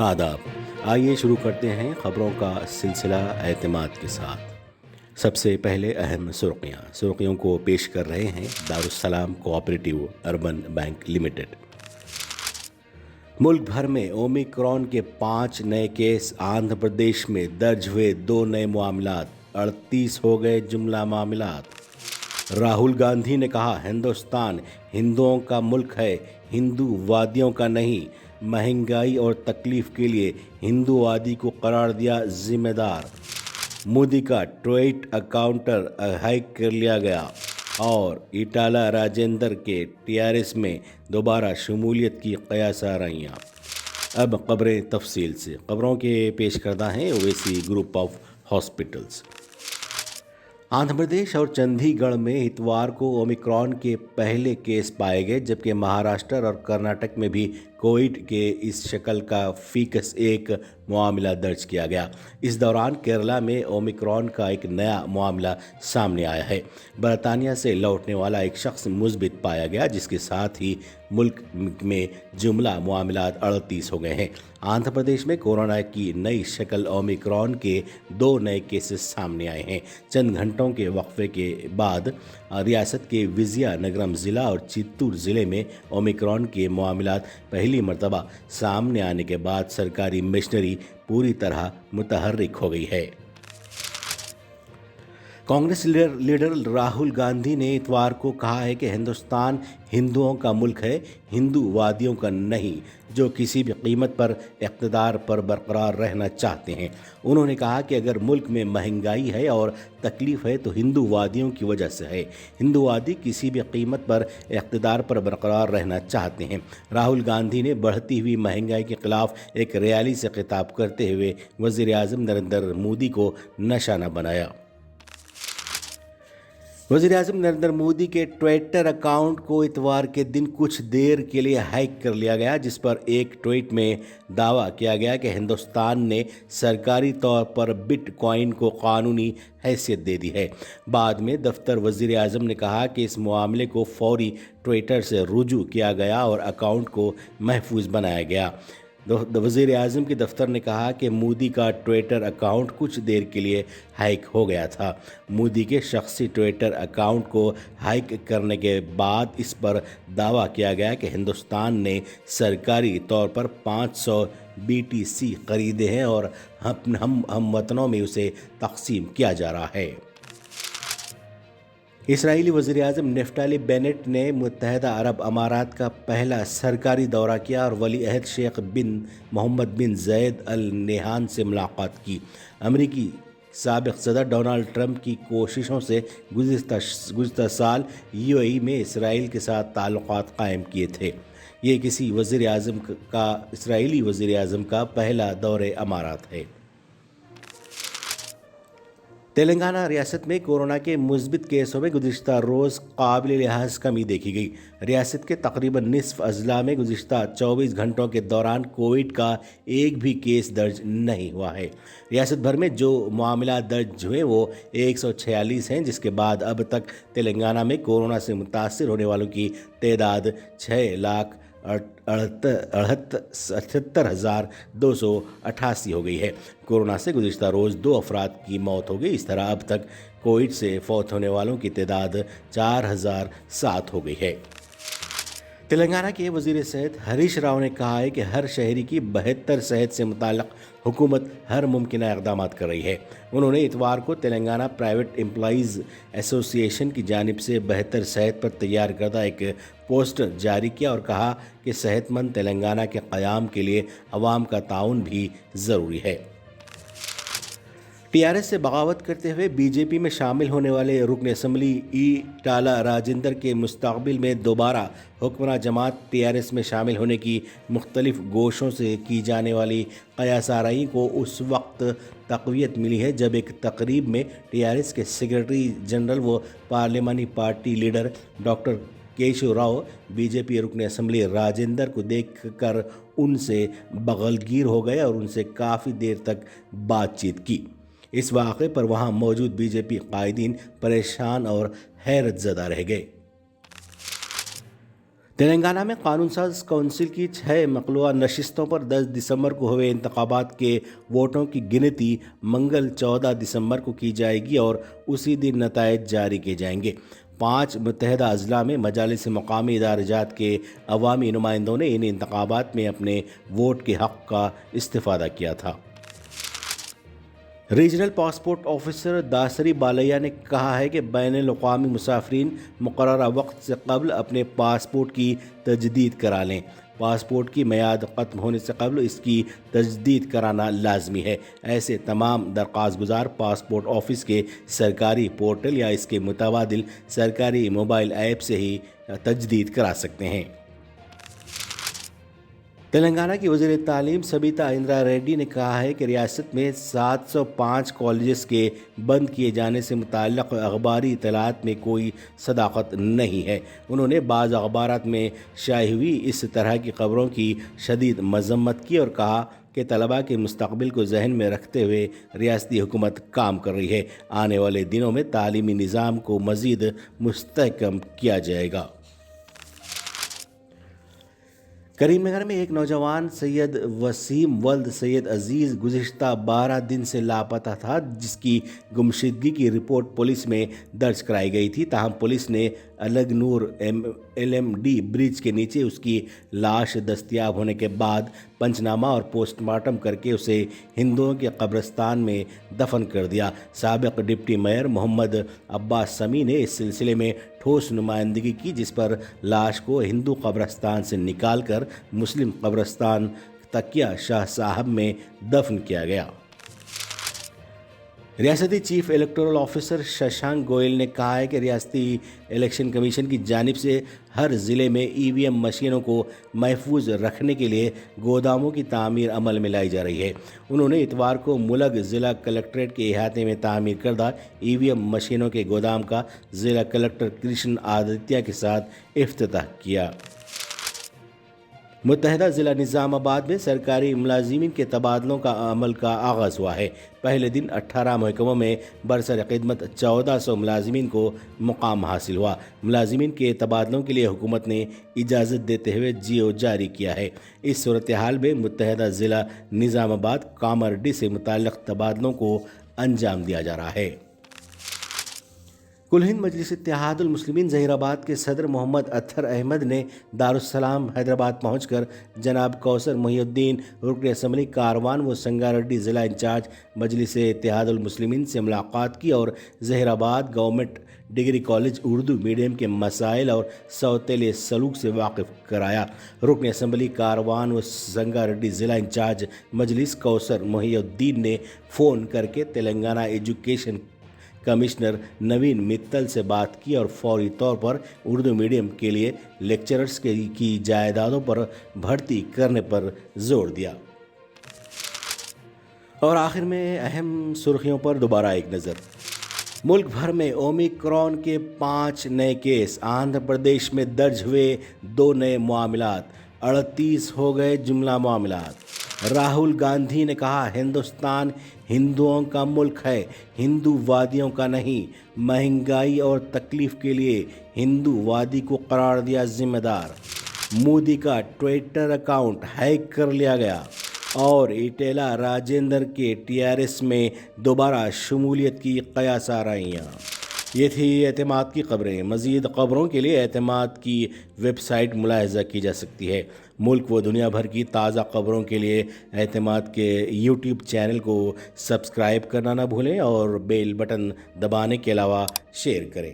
आदाब। आइए शुरू करते हैं खबरों का सिलसिला एतमाद के साथ। सबसे पहले अहम सुर्खियों को पेश कर रहे हैं Darussalam cooperative urban bank limited. मुल्क भर में ओमिक्रॉन के 5 नए केस, आंध्र प्रदेश में दर्ज हुए 2 नए मामलात, 38 हो गए जुमला मामलात। राहुल गांधी ने कहा हिंदुस्तान हिंदुओं का मुल्क है, हिंदूवादियों का नहीं। महंगाई और तकलीफ के लिए हिंदूवादी को करार दिया जिम्मेदार। मोदी का ट्वीट अकाउंटर हाइक कर लिया गया और इटाला राजेंद्र के टीआरएस में दोबारा शमूलियत की कयासाराइयाँ। अब खबरें तफसील से। खबरों के पेश करता है Owaisi group of hospitals. Andhra Pradesh और चंडीगढ़ में इतवार को ओमिक्रॉन के पहले केस पाए गए, जबकि महाराष्ट्र और कर्नाटक में भी कोविड के इस शक्ल का फीकस एक मामला दर्ज किया गया। इस दौरान केरला में ओमिक्रॉन का एक नया मामला सामने आया है। बरतानिया से लौटने वाला एक शख्स मुस्बित पाया गया, जिसके साथ ही मुल्क में जुमला मामलात 38 हो गए हैं। आंध्र प्रदेश में कोरोना की नई शक्ल ओमिक्रॉन के 2 नए केसेस सामने आए हैं। चंद घंटों के वक्फे के बाद रियासत के विजयनगरम ज़िला और चित्तूर ज़िले में ओमिक्रॉन के मामलात पहली मर्तबा सामने आने के बाद सरकारी मशीनरी पूरी तरह मुतहर्रिक हो गई है। कांग्रेस लीडर राहुल गांधी ने इतवार को कहा है कि हिंदुस्तान हिंदुओं का मुल्क है, हिंदूवादियों का नहीं, जो किसी भी कीमत पर इक़्तिदार पर बरकरार रहना चाहते हैं। उन्होंने कहा कि अगर मुल्क में महंगाई है और तकलीफ है तो हिंदूवादियों की वजह से है। हिंदूवादी किसी भी कीमत पर इक़्तिदार पर बरकरार रहना चाहते हैं। राहुल गांधी ने बढ़ती हुई महंगाई के खिलाफ एक रैली से खिताब करते हुए वज़ीर आज़म नरेंद्र मोदी को निशाना बनाया। वज़ीर-ए-आज़म नरेंद्र मोदी के ट्विटर अकाउंट को इतवार के दिन कुछ देर के लिए हैक कर लिया गया, जिस पर एक ट्वीट में दावा किया गया कि हिंदुस्तान ने सरकारी तौर पर बिटकॉइन को कानूनी हैसियत दे दी है। बाद में दफ्तर वज़ीर-ए-आज़म ने कहा कि इस मामले को फौरी ट्विटर से रुजू किया गया और अकाउंट को महफूज बनाया गया। वज़ीर आज़म के दफ्तर ने कहा कि मोदी का ट्विटर अकाउंट कुछ देर के लिए हैक हो गया था। मोदी के शख्सी ट्विटर अकाउंट को हैक करने के बाद इस पर दावा किया गया कि हिंदुस्तान ने सरकारी तौर पर 500 BTC खरीदे हैं और हम वतनों में उसे तकसीम किया जा रहा है। इसराइली वज़ीर-ए-आज़म नेफ्ताली बेनेट ने मुत्तहदा अरब अमारात का पहला सरकारी दौरा किया और वली अहद शेख बिन मोहम्मद बिन ज़ैद अल नहयान से मुलाकात की। अमरीकी साबिक़ सदर डोनाल्ड ट्रंप की कोशिशों से गुज़िश्ता साल UAE में इसराइल के साथ ताल्लुक़ात कायम किए थे। ये किसी इसराइली वज़ीर-ए-आज़म का पहला दौरे अमारात है। तेलंगाना रियासत में कोरोना के मुस्बित केसों में गुज़िश्ता रोज़ काबिल लिहाज कमी देखी गई। रियासत के तकरीबन निसफ अजला में गुज़िश्ता 24 घंटों के दौरान कोविड का एक भी केस दर्ज नहीं हुआ है। रियासत भर में जो मामला दर्ज हुए वो 146 हैं, जिसके बाद अब तक तेलंगाना में कोरोना से मुतासिर होने वालों की तादाद 6,78,288 हो गई है। कोरोना से गुज़िश्ता रोज़ 2 अफराद की मौत हो गई। इस तरह अब तक कोविड से फौत होने वालों की तादाद 4007 हो गई है। तेलंगाना के वज़ीर सेहत हरीश राव ने कहा है कि हर शहरी की बेहतर सेहत से मुताल्लिक़ हुकूमत हर मुमकिन इक़दाम कर रही है। उन्होंने इतवार को तेलंगाना प्राइवेट एम्प्लॉइज़ एसोसिएशन की जानिब से बेहतर सेहत पर तैयार करदा एक पोस्टर जारी किया और कहा कि सेहतमंद तेलंगाना के क़याम के लिए अवाम का ताउन भी ज़रूरी है। टीआरएस से बगावत करते हुए बीजेपी में शामिल होने वाले रुकन असम्बली इटाला राजेंद्र के मुस्तक़बिल में दोबारा हुक्मरान जमात टीआरएस में शामिल होने की मुख्तलिफ गोशों से की जाने वाली कयासाराई को उस वक्त तक़वियत मिली है जब एक तकरीब में टीआरएस के सेक्रेटरी जनरल व पार्लिमानी party leader doctor Keshav Rao BJP रुकन असम्बली राजेंद्र को देखकर उनसे बगलगीर हो गए और उनसे काफ़ी देर तक बातचीत की। इस वाक़े पर वहाँ मौजूद बीजेपी कायदीन परेशान और हैरत ज़दा रह गए। تلنگانہ میں قانون ساز کونسل کی 6 مقلوعہ نشستوں پر 10 دسمبر کو ہوئے انتخابات کے ووٹوں کی گنتی منگل 14 دسمبر کو کی جائے گی اور اسی دن نتائج جاری کیے جائیں گے۔ 5 متحدہ اضلاع میں مجالس مقامی ادارہ جات کے عوامی نمائندوں نے ان انتخابات میں اپنے ووٹ کے حق کا استفادہ کیا تھا۔ ریجنل پاسپورٹ آفیسر داسری بالیا نے کہا ہے کہ بین الاقوامی مسافرین مقررہ وقت سے قبل اپنے پاسپورٹ کی تجدید کرا لیں۔ پاسپورٹ کی میعاد ختم ہونے سے قبل اس کی تجدید کرانا لازمی ہے۔ ایسے تمام درخواست گزار پاسپورٹ آفس کے سرکاری پورٹل یا اس کے متبادل سرکاری موبائل ایپ سے ہی تجدید کرا سکتے ہیں۔ تلنگانہ کی وزیر تعلیم سبیتا اندرا ریڈی نے کہا ہے کہ ریاست میں 705 کالجز کے بند کیے جانے سے متعلق اخباری اطلاعات میں کوئی صداقت نہیں ہے۔ انہوں نے بعض اخبارات میں شائع ہوئی اس طرح کی خبروں کی شدید مذمت کی اور کہا کہ طلباء کے مستقبل کو ذہن میں رکھتے ہوئے ریاستی حکومت کام کر رہی ہے۔ آنے والے دنوں میں تعلیمی نظام کو مزید مستحکم کیا جائے گا۔ کریم نگر میں ایک نوجوان سید وسیم ولد سید عزیز گزشتہ 12 دن سے لاپتہ تھا، جس کی گمشدگی کی رپورٹ پولیس میں درج کرائی گئی تھی۔ تاہم پولیس نے الگ نور LMD برج کے نیچے اس کی لاش دستیاب ہونے کے بعد پنچنامہ اور پوسٹ مارٹم کر کے اسے ہندوؤں کے قبرستان میں دفن کر دیا۔ سابق ڈپٹی میئر محمد عباس سمی نے اس سلسلے میں ٹھوس نمائندگی کی، جس پر لاش کو ہندو قبرستان سے نکال کر مسلم قبرستان تکیہ شاہ صاحب میں دفن کیا گیا۔ ریاستی chief electoral officer Shashank Goyal نے کہا ہے کہ ریاستی الیکشن کمیشن کی جانب سے ہر ضلع میں EVM مشینوں کو محفوظ رکھنے کے لیے گوداموں کی تعمیر عمل میں لائی جا رہی ہے۔ انہوں نے اتوار کو ملگ ضلع کلکٹریٹ کے احاطے میں تعمیر کردہ EVM مشینوں کے گودام کا ضلع کلکٹر کرشن آدتیہ کے ساتھ افتتاح کیا۔ متحدہ ضلع نظام آباد میں سرکاری ملازمین کے تبادلوں کا عمل کا آغاز ہوا ہے۔ پہلے دن 18 محکموں میں برسر خدمت 1400 ملازمین کو مقام حاصل ہوا۔ ملازمین کے تبادلوں کے لیے حکومت نے اجازت دیتے ہوئے GO جاری کیا ہے۔ اس صورتحال میں متحدہ ضلع نظام آباد کامرڈی سے متعلق تبادلوں کو انجام دیا جا رہا ہے۔ کل ہند مجلس اتحاد المسلمین ظہیر آباد کے صدر محمد اطہر احمد نے دارالسلام حیدرآباد پہنچ کر جناب کوثر محی الدین رکن اسمبلی کاروان و سنگاریڈی ضلع انچارج مجلس اتحاد المسلمین سے ملاقات کی اور ظہیر آباد government degree college Urdu medium کے مسائل اور سوتیلے سلوک سے واقف کرایا۔ رکن اسمبلی کاروان و سنگاریڈی ضلع انچارج مجلس کوثر محی الدین نے فون کر کے تلنگانہ ایجوکیشن کمشنر نوین متل سے بات کی اور فوری طور پر اردو میڈیم کے لیے لیکچررز کی جائیدادوں پر بھرتی کرنے پر زور دیا۔ اور آخر میں اہم سرخیوں پر دوبارہ ایک نظر۔ ملک بھر میں اومیکرون کے 5 نئے کیس، آندھرا پردیش میں درج ہوئے 2 نئے معاملات، 38 ہو گئے جملہ معاملات۔ راہل گاندھی نے کہا ہندوستان ہندوؤں کا ملک ہے، ہندو وادیوں کا نہیں۔ مہنگائی اور تکلیف کے لیے ہندو وادی کو قرار دیا ذمہ دار۔ مودی کا ٹویٹر اکاؤنٹ ہیک کر لیا گیا اور ایٹیلا راجندر کے TRS میں دوبارہ شمولیت کی قیاس آرائیاں۔ یہ تھی اعتماد کی خبریں۔ مزید خبروں کے لیے اعتماد کی ویب سائٹ ملاحظہ کی جا سکتی ہے۔ ملک و دنیا بھر کی تازہ خبروں کے لیے اعتماد کے YouTube چینل کو سبسکرائب کرنا نہ بھولیں اور بیل بٹن دبانے کے علاوہ شیئر کریں۔